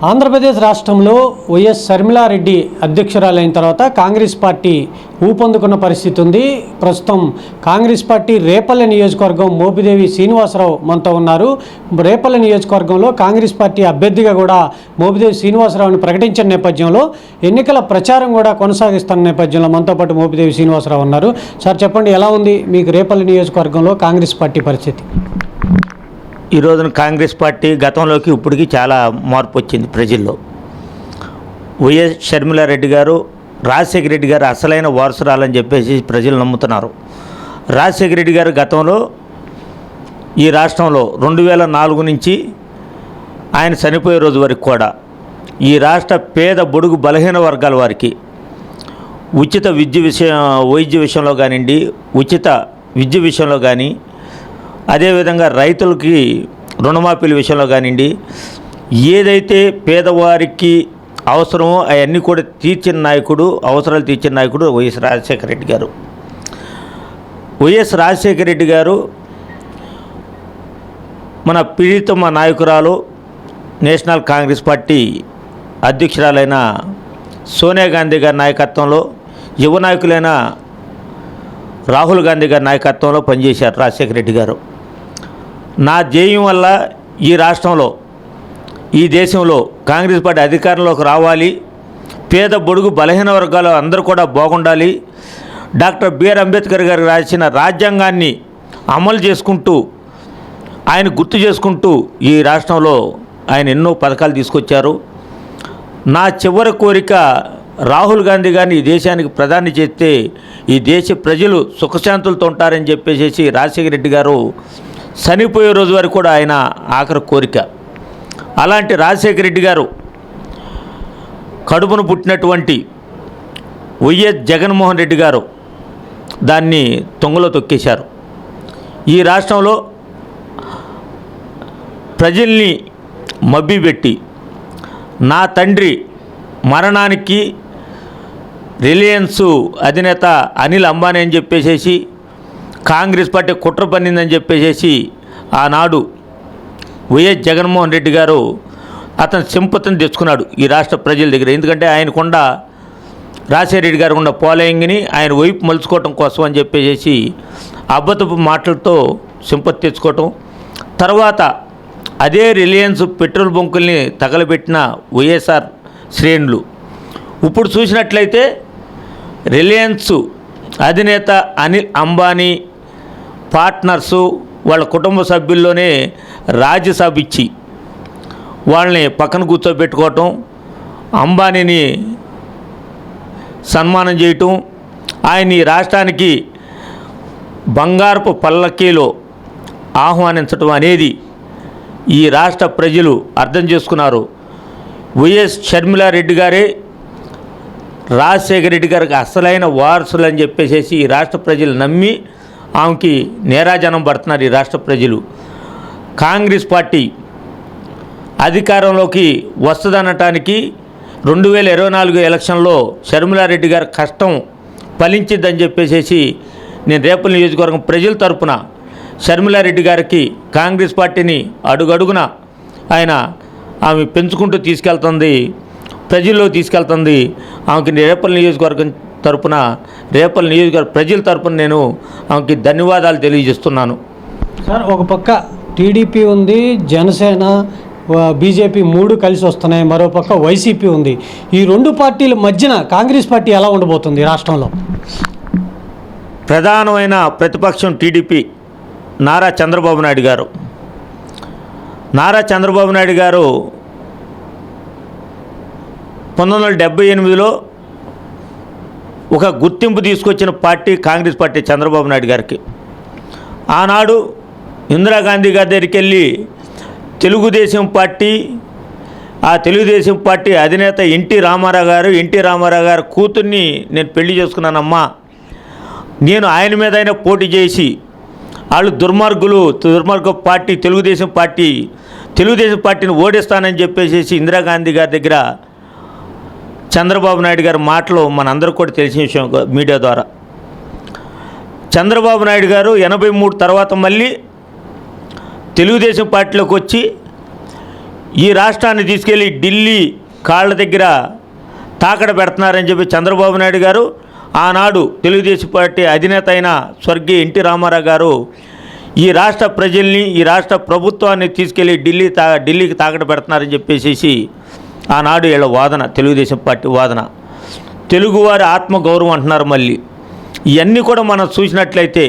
ఆంధ్రప్రదేశ్ రాష్ట్రంలో వైఎస్ షర్మిలారెడ్డి అధ్యక్షురాలైన తర్వాత కాంగ్రెస్ పార్టీ ఊపందుకున్న పరిస్థితి ఉంది. ప్రస్తుతం కాంగ్రెస్ పార్టీ రేపల్లె నియోజకవర్గం మోపిదేవి శ్రీనివాసరావు మనతో ఉన్నారు. రేపల్లె నియోజకవర్గంలో కాంగ్రెస్ పార్టీ అభ్యర్థిగా కూడా మోపిదేవి శ్రీనివాసరావుని ప్రకటించిన నేపథ్యంలో ఎన్నికల ప్రచారం కూడా కొనసాగిస్తున్న నేపథ్యంలో మనతో పాటు మోపిదేవి శ్రీనివాసరావు ఉన్నారు. సార్ చెప్పండి, ఎలా ఉంది మీకు రేపల్లె నియోజకవర్గంలో కాంగ్రెస్ పార్టీ పరిస్థితి? ఈ రోజున కాంగ్రెస్ పార్టీ గతంలోకి ఇప్పటికి చాలా మార్పు వచ్చింది ప్రజల్లో. వైఎస్ షర్మిలారెడ్డి గారు రాజశేఖర రెడ్డి గారు అసలైన వారసురాలని చెప్పేసి ప్రజలు నమ్ముతున్నారు. రాజశేఖర రెడ్డి గారు గతంలో ఈ రాష్ట్రంలో 2004 నుంచి ఆయన చనిపోయే రోజు వరకు కూడా ఈ రాష్ట్ర పేద బడుగు బలహీన వర్గాల వారికి ఉచిత వైద్య విషయంలో కానివ్వండి, ఉచిత విద్య విషయంలో కానీ, అదేవిధంగా రైతులకి రుణమాఫీల విషయంలో కానివ్వండి, ఏదైతే పేదవారికి అవసరమో అవన్నీ కూడా తీర్చిన నాయకుడు, అవసరాలు తీర్చిన నాయకుడు వైఎస్ రాజశేఖర రెడ్డి గారు. వైఎస్ రాజశేఖర రెడ్డి గారు మన ప్రీతమ నాయకురాలు, నేషనల్ కాంగ్రెస్ పార్టీ అధ్యక్షురాలైన సోనియా గాంధీ గారి నాయకత్వంలో, యువ నాయకులైన రాహుల్ గాంధీ గారి నాయకత్వంలో పనిచేశారు రాజశేఖర రెడ్డి గారు. నా ధ్యేయం వల్ల ఈ రాష్ట్రంలో, ఈ దేశంలో కాంగ్రెస్ పార్టీ అధికారంలోకి రావాలి, పేద బడుగు బలహీన వర్గాలు అందరూ కూడా బాగుండాలి, డాక్టర్ బిఆర్ అంబేద్కర్ గారు రాసిన రాజ్యాంగాన్ని అమలు చేసుకుంటూ, ఆయన గుర్తు చేసుకుంటూ ఈ రాష్ట్రంలో ఆయన ఎన్నో పథకాలు తీసుకొచ్చారు. నా చివరి కోరిక రాహుల్ గాంధీ గారిని ఈ దేశానికి ప్రధాని చేస్తే ఈ దేశ ప్రజలు సుఖశాంతులతో ఉంటారని చెప్పేసి రాజశేఖర రెడ్డి గారు చనిపోయే రోజు వరకు కూడా ఆయన ఆఖరి కోరిక. అలాంటి రాజశేఖర రెడ్డి గారు కడుపును పుట్టినటువంటి వైఎస్ జగన్మోహన్ రెడ్డి గారు దాన్ని తొంగలో తొక్కేశారు. ఈ రాష్ట్రంలో ప్రజల్ని మభ్యపెట్టి నా తండ్రి మరణానికి రిలయన్స్ అధినేత అనిల్ అంబానీ అని చెప్పేసి కాంగ్రెస్ పార్టీ కుట్ర పన్నిందని చెప్పేసి ఆనాడు వైఎస్ జగన్మోహన్ రెడ్డి గారు అతని సింపతిని తెచ్చుకున్నాడు ఈ రాష్ట్ర ప్రజల దగ్గర. ఎందుకంటే ఆయనకుండా రాజశేఖర రెడ్డి గారు ఉన్న ఫాలోయింగ్ని ఆయన వైపు మలుచుకోవటం కోసం అని చెప్పేసి అబద్ధపు మాటలతో సింపతి తెచ్చుకోవటం, తర్వాత అదే రిలయన్స్ పెట్రోల్ బంకుల్ని తగలబెట్టిన వైఎస్ఆర్ శ్రేణులు ఇప్పుడు చూసినట్లయితే రిలయన్స్ అధినేత అనిల్ అంబానీ పార్ట్నర్సు వాళ్ళ కుటుంబ సభ్యుల్లోనే రాజ్యసభ ఇచ్చి వాళ్ళని పక్కన కూర్చోబెట్టుకోవటం, అంబానీని సన్మానం చేయటం, ఆయన ఈ రాష్ట్రానికి బంగారపు పల్లకీలో ఆహ్వానించటం అనేది ఈ రాష్ట్ర ప్రజలు అర్థం చేసుకున్నారు. వైఎస్ షర్మిలారెడ్డి గారే రాజశేఖర రెడ్డి గారికి అసలైన వారసులు అని చెప్పేసి ఈ రాష్ట్ర ప్రజలు నమ్మి ఆమెకి నేరాజనం పడుతున్నారు. ఈ రాష్ట్ర ప్రజలు కాంగ్రెస్ పార్టీ అధికారంలోకి వస్తుందనటానికి 2024 ఎలక్షన్లో షర్మిలారెడ్డి గారి కష్టం ఫలించిద్దని చెప్పేసి నేను రేపల్లె నియోజకవర్గం ప్రజల తరపున షర్మిలారెడ్డి గారికి కాంగ్రెస్ పార్టీని అడుగడుగున ఆమె పెంచుకుంటూ తీసుకెళ్తుంది, ప్రజల్లో తీసుకెళ్తుంది. ఆమెకి రేపల్లె నియోజకవర్గం తరపున, రేపల్లె నియోజకవర్గ ప్రజల తరపున నేను ఆమెకి ధన్యవాదాలు తెలియజేస్తున్నాను. సార్, ఒక పక్క టీడీపీ ఉంది, జనసేన, బీజేపీ 3 కలిసి వస్తున్నాయి, మరో పక్క వైసీపీ ఉంది. ఈ 2 పార్టీల మధ్యన కాంగ్రెస్ పార్టీ ఎలా ఉండబోతుంది రాష్ట్రంలో? ప్రధానమైన ప్రతిపక్షం టీడీపీ నారా చంద్రబాబు నాయుడు గారు. నారా చంద్రబాబు నాయుడు గారు 1978లో ఒక గుర్తింపు తీసుకొచ్చిన పార్టీ కాంగ్రెస్ పార్టీ చంద్రబాబు నాయుడు గారికి. ఆనాడు ఇందిరాగాంధీ గారి దగ్గరికి వెళ్ళి తెలుగుదేశం పార్టీ అధినేత ఎన్టీ రామారావు గారు కూతుర్ని నేను పెళ్లి చేసుకున్నానమ్మా, నేను ఆయన మీద అయినా పోటీ చేసి వాళ్ళు దుర్మార్గ పార్టీ తెలుగుదేశం పార్టీని ఓడిస్తానని చెప్పేసి ఇందిరాగాంధీ గారి దగ్గర చంద్రబాబు నాయుడు గారి మాటలు మనందరికీ కూడా తెలిసిన విషయం మీడియా ద్వారా. చంద్రబాబు నాయుడు గారు 83 తర్వాత మళ్ళీ తెలుగుదేశం పార్టీలోకి వచ్చి ఈ రాష్ట్రాన్ని తీసుకెళ్ళి ఢిల్లీ కాళ్ళ దగ్గర తాకడ పెడుతున్నారని చెప్పి చంద్రబాబు నాయుడు గారు, ఆనాడు తెలుగుదేశం పార్టీ అధినేత అయిన స్వర్గీయ ఎన్టీ రామారావు గారు ఈ రాష్ట్ర ప్రజల్ని, ఈ రాష్ట్ర ప్రభుత్వాన్ని తీసుకెళ్ళి ఢిల్లీకి తాకట పెడుతున్నారని చెప్పేసి ఆనాడు వీళ్ళ వాదన, తెలుగుదేశం పార్టీ వాదన. తెలుగువారి ఆత్మగౌరవం అంటున్నారు. మళ్ళీ ఇవన్నీ కూడా మనం చూసినట్లయితే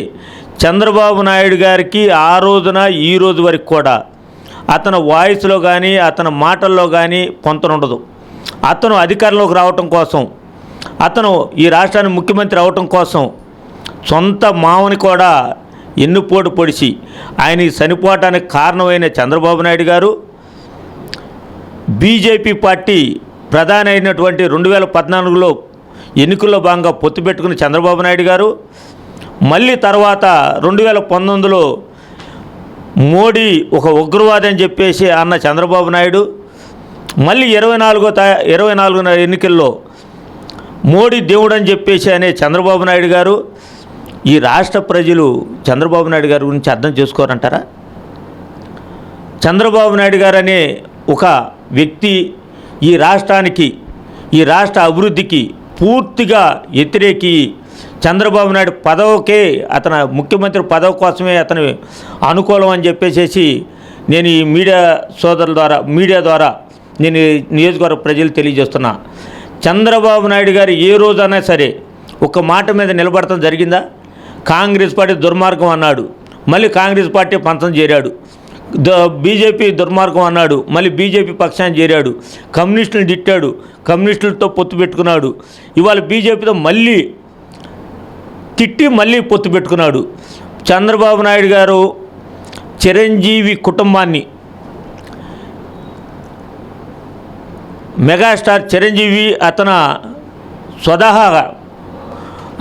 చంద్రబాబు నాయుడు గారికి ఆ రోజున ఈ రోజు వరకు కూడా అతని వాయిస్లో కానీ అతని మాటల్లో కానీ పొంతనుండదు. అతను అధికారంలోకి రావటం కోసం, అతను ఈ రాష్ట్రానికి ముఖ్యమంత్రి అవటం కోసం సొంత మామని కూడా ఎన్నుపోటు పొడిచి ఆయన చనిపోవటానికి కారణమైన చంద్రబాబు నాయుడు గారు, బీజేపీ పార్టీ ప్రధాని అయినటువంటి 2014లో ఎన్నికల్లో భాగంగా పొత్తు పెట్టుకున్న చంద్రబాబు నాయుడు గారు, మళ్ళీ తర్వాత 2019లో మోడీ ఒక ఉగ్రవాది అని చెప్పేసి అన్న చంద్రబాబు నాయుడు, మళ్ళీ 24 ఎన్నికల్లో మోడీ దేవుడు అని చెప్పేసి అనే చంద్రబాబు నాయుడు గారు. ఈ రాష్ట్ర ప్రజలు చంద్రబాబు నాయుడు గారి గురించి అర్థం చేసుకోరంటారా? చంద్రబాబు నాయుడు గారు అనే ఒక వ్యక్తి ఈ రాష్ట్రానికి, ఈ రాష్ట్ర అభివృద్ధికి పూర్తిగా వ్యతిరేకి. చంద్రబాబు నాయుడు పదవికే, అతను ముఖ్యమంత్రి పదవి కోసమే అతను అనుకూలం అని చెప్పేసి నేను ఈ మీడియా ద్వారా నేను నియోజకవర్గ ప్రజలు తెలియజేస్తున్నా. చంద్రబాబు నాయుడు గారు ఏ రోజైనా సరే ఒక మాట మీద నిలబడటం జరిగిందా? కాంగ్రెస్ పార్టీ దుర్మార్గం అన్నాడు, మళ్ళీ కాంగ్రెస్ పార్టీ పంతం చేరాడు. బీజేపీ దుర్మార్గం అన్నాడు, మళ్ళీ బీజేపీ పక్షాన్ని చేరాడు. కమ్యూనిస్టులను తిట్టాడు, కమ్యూనిస్టులతో పొత్తు పెట్టుకున్నాడు. ఇవాళ బీజేపీతో మళ్ళీ తిట్టి మళ్ళీ పొత్తు పెట్టుకున్నాడు. చంద్రబాబు నాయుడు గారు చిరంజీవి కుటుంబాన్ని, మెగాస్టార్ చిరంజీవి అతను స్వతహాగా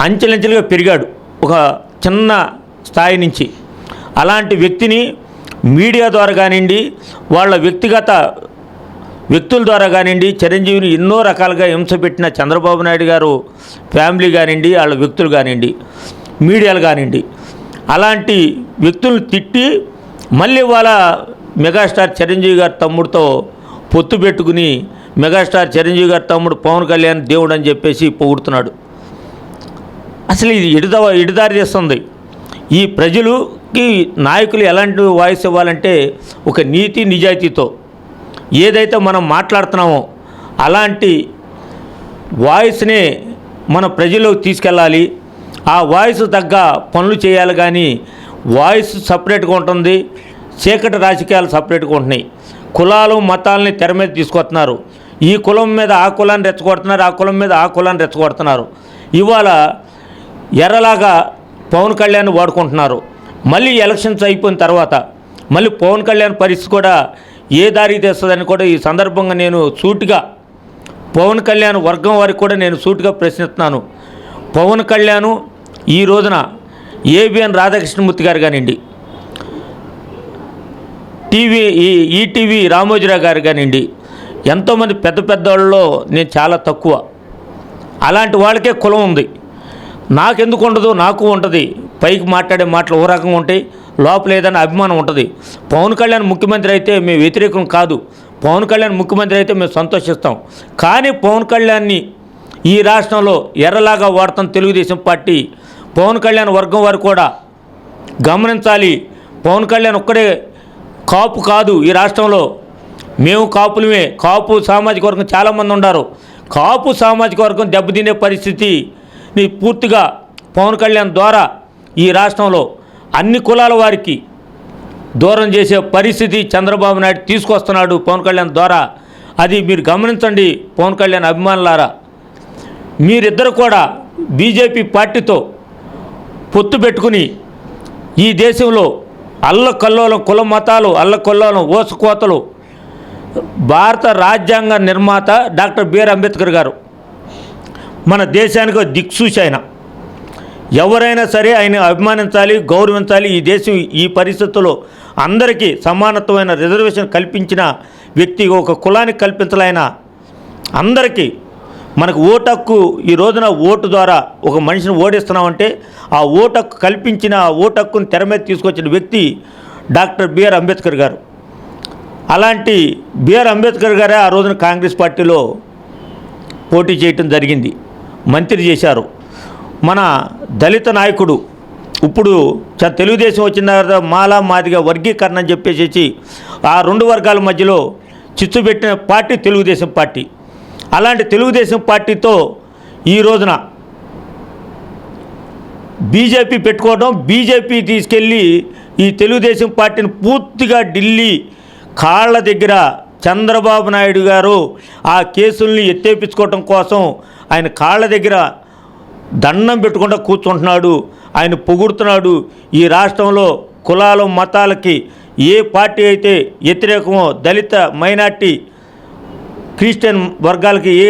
అంచెలంచెలుగా పెరిగాడు ఒక చిన్న స్థాయి నుంచి. అలాంటి వ్యక్తిని మీడియా ద్వారా కానివ్వండి, వాళ్ళ వ్యక్తిగత వ్యక్తుల ద్వారా కానివ్వండి, చిరంజీవిని ఎన్నో రకాలుగా హింస పెట్టిన చంద్రబాబు నాయుడు గారు ఫ్యామిలీ కానివ్వండి, వాళ్ళ వ్యక్తులు కానివ్వండి, మీడియాలు కానివ్వండి, అలాంటి వ్యక్తులను తిట్టి మళ్ళీ వాళ్ళ మెగాస్టార్ చిరంజీవి గారి తమ్ముడితో పొత్తు పెట్టుకుని మెగాస్టార్ చిరంజీవి గారి తమ్ముడు పవన్ కళ్యాణ్ దేవుడు అని చెప్పేసి పొగుడుతున్నాడు. అసలు ఇది ఎడదారి చేస్తుంది. ఈ ప్రజలుకి నాయకులు ఎలాంటి వాయిస్ ఇవ్వాలంటే ఒక నీతి నిజాయితీతో ఏదైతే మనం మాట్లాడుతున్నామో అలాంటి వాయిస్నే మన ప్రజల్లోకి తీసుకెళ్ళాలి. ఆ వాయిస్ తగ్గ పనులు చేయాలి. కానీ వాయిస్ సపరేట్గా ఉంటుంది, చీకటి రాజకీయాలు సపరేట్గా ఉంటున్నాయి. కులాలు మతాలని తెర మీద తీసుకొస్తున్నారు. ఈ కులం మీద ఆ కులాన్ని రెచ్చగొడుతున్నారు, ఆ కులం మీద ఆ కులాన్ని రెచ్చగొడుతున్నారు. ఇవాళ ఎర్రలాగా పవన్ కళ్యాణ్ వాడుకుంటున్నారు. మళ్ళీ ఎలక్షన్స్ అయిపోయిన తర్వాత మళ్ళీ పవన్ కళ్యాణ్ పరిస్థితి కూడా ఏ దారికి తెస్తుందని కూడా ఈ సందర్భంగా నేను సూటిగా పవన్ కళ్యాణ్ వర్గం వారికి కూడా నేను సూటిగా ప్రశ్నిస్తున్నాను. పవన్ కళ్యాణ్ ఈ రోజున ఏబిఎన్ రాధాకృష్ణమూర్తి గారు కానివ్వండి, ఈటీవీ రామోజీరావు గారు కానివ్వండి, ఎంతోమంది పెద్ద వాళ్ళలో నేను చాలా తక్కువ. అలాంటి వాళ్ళకే కులం ఉంది. నాకెందుకు ఉండదు? నాకు ఉంటుంది. పైకి మాట్లాడే మాటలు ఓ రకంగా ఉంటాయి, లోపల ఏదైనా అభిమానం ఉంటుంది. పవన్ కళ్యాణ్ ముఖ్యమంత్రి అయితే మేము వ్యతిరేకం కాదు, పవన్ కళ్యాణ్ ముఖ్యమంత్రి అయితే మేము సంతోషిస్తాం. కానీ పవన్ కళ్యాణ్ని ఈ రాష్ట్రంలో ఎర్రలాగా వాడతాం తెలుగుదేశం పార్టీ. పవన్ కళ్యాణ్ వర్గం వారు కూడా గమనించాలి. పవన్ కళ్యాణ్ ఒక్కడే కాపు కాదు ఈ రాష్ట్రంలో, మేము కాపులమే. కాపు సామాజిక వర్గం చాలామంది ఉన్నారు. కాపు సామాజిక వర్గం దెబ్బతినే పరిస్థితిని పూర్తిగా పవన్ కళ్యాణ్ ద్వారా ఈ రాష్ట్రంలో అన్ని కులాల వారికి దూరం చేసే పరిస్థితి చంద్రబాబు నాయుడు తీసుకొస్తున్నాడు పవన్ కళ్యాణ్ ద్వారా. అది మీరు గమనించండి పవన్ కళ్యాణ్ అభిమానులారా. మీరిద్దరు కూడా బీజేపీ పార్టీతో పొత్తు పెట్టుకుని ఈ దేశంలో అల్లకల్లోలం కుల మతాలు, అల్లకల్లోలం ఓసుకోతలు, భారత రాజ్యాంగ నిర్మాత డాక్టర్ బిఆర్ అంబేద్కర్ గారు మన దేశానికి దిక్సూచి. ఆయన ఎవరైనా సరే ఆయన అభిమానించాలి, గౌరవించాలి. ఈ దేశం ఈ పరిస్థితుల్లో అందరికీ సమానత్వమైన రిజర్వేషన్ కల్పించిన వ్యక్తి, ఒక కులానికి కల్పించాలైన అందరికీ మనకు ఓటు హక్కు ఈ రోజున ఓటు ద్వారా ఒక మనిషిని ఓడిస్తున్నామంటే ఆ ఓటు హక్కు కల్పించిన, ఆ ఓటు హక్కును తెర మీద తీసుకొచ్చిన వ్యక్తి డాక్టర్ బిఆర్ అంబేద్కర్ గారు. అలాంటి బిఆర్ అంబేద్కర్ గారే ఆ రోజున కాంగ్రెస్ పార్టీలో పోటీ చేయటం జరిగింది, మంత్రి చేశారు. మన దళిత నాయకుడు ఇప్పుడు తెలుగుదేశం వచ్చిన తర్వాత మాలా మాదిగా వర్గీకరణ అని చెప్పేసి ఆ రెండు వర్గాల మధ్యలో చిచ్చు పెట్టిన పార్టీ తెలుగుదేశం పార్టీ. అలాంటి తెలుగుదేశం పార్టీతో ఈ రోజున బీజేపీ పెట్టుకోవడం, బీజేపీ తీసుకెళ్ళి ఈ తెలుగుదేశం పార్టీని పూర్తిగా ఢిల్లీ కాళ్ళ దగ్గర చంద్రబాబు నాయుడు గారు ఆ కేసుల్ని ఎత్తేపించుకోవటం కోసం ఆయన కాళ్ళ దగ్గర దండం పెట్టుకుంటూ కూర్చుంటున్నాడు, ఆయన పొగుడుతున్నాడు. ఈ రాష్ట్రంలో కులాలు మతాలకి ఏ పార్టీ అయితే వ్యతిరేకమో, దళిత మైనార్టీ క్రిస్టియన్ వర్గాలకి ఏ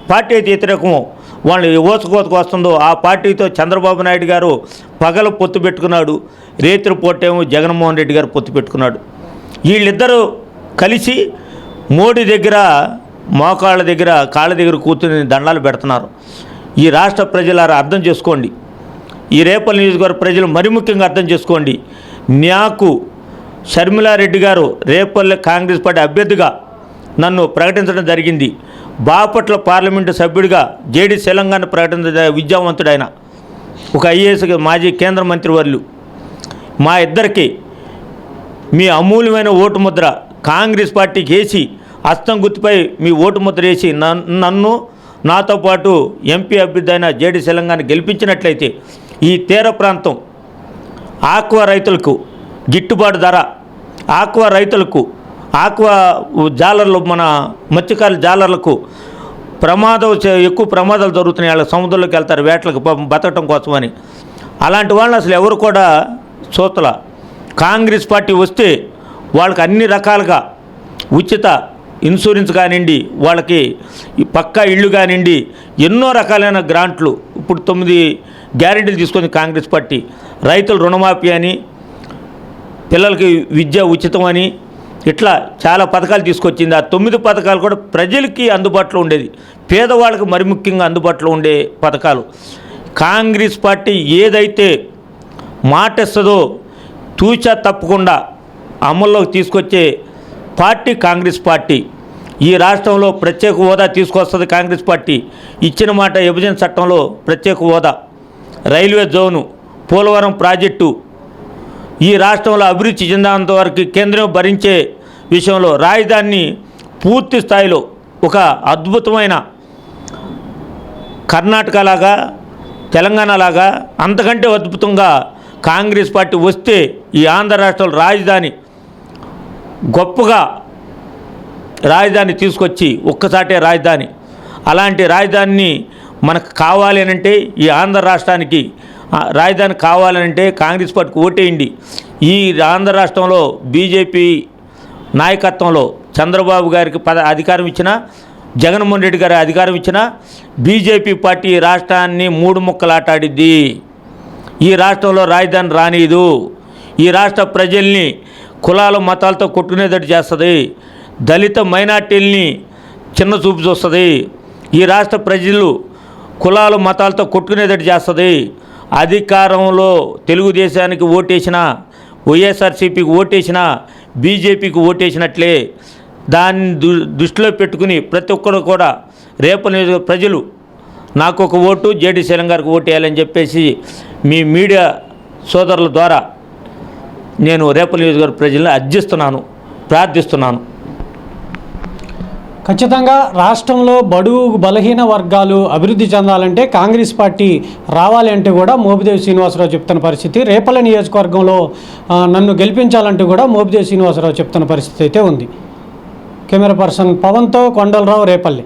పార్టీ అయితే వ్యతిరేకమో, వాళ్ళు ఓసుకోతకు వస్తుందో ఆ పార్టీతో చంద్రబాబు నాయుడు గారు పగలు పొత్తు పెట్టుకున్నాడు, రేత్రి పూటేమో జగన్మోహన్ రెడ్డి గారు పొత్తు పెట్టుకున్నాడు. వీళ్ళిద్దరూ కలిసి మోడీ దగ్గర మోకాళ్ళ దగ్గర కాళ్ళ దగ్గర కూర్చుని దండాలు పెడుతున్నారు. ఈ రాష్ట్ర ప్రజలారా అర్థం చేసుకోండి, ఈ రేపల్లి నియోజకవర్గ ప్రజలు మరి ముఖ్యంగా అర్థం చేసుకోండి. నాకు షర్మిలారెడ్డి గారు రేపల్లి కాంగ్రెస్ పార్టీ అభ్యర్థిగా నన్ను ప్రకటించడం జరిగింది. బాపట్ల పార్లమెంటు సభ్యుడిగా జేడీ తెలంగాణ ప్రకటించిన విద్యావంతుడు ఆయన, ఒక ఐఏఎస్ మాజీ కేంద్ర మంత్రివర్యులు. మా ఇద్దరికి మీ అమూల్యమైన ఓటు ముద్ర కాంగ్రెస్ పార్టీకి వేసి, హస్తం గుర్తుపై మీ ఓటు ముద్ర వేసి నన్ను నాతో పాటు ఎంపీ అభ్యర్థి అయిన జేడీ తెలంగాణ గెలిపించినట్లయితే ఈ తీర ప్రాంతం ఆక్వా రైతులకు గిట్టుబాటు ధర, ఆక్వా రైతులకు, ఆక్వా జాలర్లు, మన మత్స్యకారుల జాలర్లకు ఎక్కువ ప్రమాదాలు జరుగుతున్నాయి. వాళ్ళ సముద్రంలోకి వెళ్తారు వేటలకు బతకటం కోసమని. అలాంటి వాళ్ళని అసలు ఎవరు కూడా చూస్తల. కాంగ్రెస్ పార్టీ వస్తే వాళ్ళకి అన్ని రకాలుగా ఉచిత ఇన్సూరెన్స్ కానివ్వండి, వాళ్ళకి పక్కా ఇళ్ళు కానివ్వండి, ఎన్నో రకాలైన గ్రాంట్లు, ఇప్పుడు 9 గ్యారెంటీలు తీసుకుంది కాంగ్రెస్ పార్టీ. రైతులు రుణమాఫీ అని, పిల్లలకి విద్య ఉచితం అని, ఇట్లా చాలా పథకాలు తీసుకొచ్చింది. ఆ 9 పథకాలు కూడా ప్రజలకి అందుబాటులో ఉండేది, పేదవాళ్ళకి మరి ముఖ్యంగా అందుబాటులో ఉండే పథకాలు. కాంగ్రెస్ పార్టీ ఏదైతే మాట ఇస్తుందో తూచా తప్పకుండా అమల్లోకి తీసుకొచ్చే పార్టీ కాంగ్రెస్ పార్టీ. ఈ రాష్ట్రంలో ప్రత్యేక హోదా తీసుకొస్తుంది కాంగ్రెస్ పార్టీ. ఇచ్చిన మాట విభజన చట్టంలో ప్రత్యేక హోదా, రైల్వే జోను, పోలవరం ప్రాజెక్టు, ఈ రాష్ట్రంలో అభివృద్ధి చెందేంత వరకు కేంద్రం భరించే విషయంలో రాజధానిని పూర్తి స్థాయిలో ఒక అద్భుతమైన కర్ణాటక లాగా, తెలంగాణ లాగా, అంతకంటే అద్భుతంగా కాంగ్రెస్ పార్టీ వస్తే ఈ ఆంధ్ర రాష్ట్రంలో రాజధాని గొప్పగా రాజధాని తీసుకొచ్చి ఒక్కసాటే రాజధాని, అలాంటి రాజధానిని మనకు కావాలి అంటే, ఈ ఆంధ్ర రాష్ట్రానికి రాజధాని కావాలంటే కాంగ్రెస్ పార్టీకి ఓటేయండి. ఈ ఆంధ్ర రాష్ట్రంలో బీజేపీ నాయకత్వంలో చంద్రబాబు గారికి అధికారం ఇచ్చినా, జగన్మోహన్ రెడ్డి గారి అధికారం ఇచ్చినా, బీజేపీ పార్టీ రాష్ట్రాన్ని 3 ముక్కలాటాడిద్ది. ఈ రాష్ట్రంలో రాజధాని రానియదు. ఈ రాష్ట్ర ప్రజల్ని కులాల మతాలతో కొట్టుకునేటట్టు చేస్తుంది, దళిత మైనార్టీల్ని చిన్న చూపు చూస్తుంది, ఈ రాష్ట్ర ప్రజలు కులాలు మతాలతో కొట్టుకునేటట్టు చేస్తుంది. అధికారంలో తెలుగుదేశానికి ఓటేసినా, వైఎస్ఆర్సీపీకి ఓటేసినా, బీజేపీకి ఓటేసినట్లే. దాన్ని దృష్టిలో పెట్టుకుని ప్రతి ఒక్కరు కూడా రేపల్లి ప్రజలు నాకు ఒక ఓటు, జేడీ తెలంగాణకు ఓటు వేయాలని చెప్పేసి మీ మీడియా సోదరుల ద్వారా నేను రేపల్లి నియోజకవర్గ ప్రజలను అర్జిస్తున్నాను, ప్రార్థిస్తున్నాను. ఖచ్చితంగా రాష్ట్రంలో బడుగు బలహీన వర్గాలు అభివృద్ధి చెందాలంటే కాంగ్రెస్ పార్టీ రావాలి అంటే కూడా మోపిదేవి శ్రీనివాసరావు చెప్తున్న పరిస్థితి. రేపల్లి నియోజకవర్గంలో నన్ను గెలిపించాలంటూ కూడా మోపిదేవి శ్రీనివాసరావు చెప్తున్న పరిస్థితి అయితే ఉంది. కెమెరా పర్సన్ పవన్తో కొండలరావు, రేపల్లి.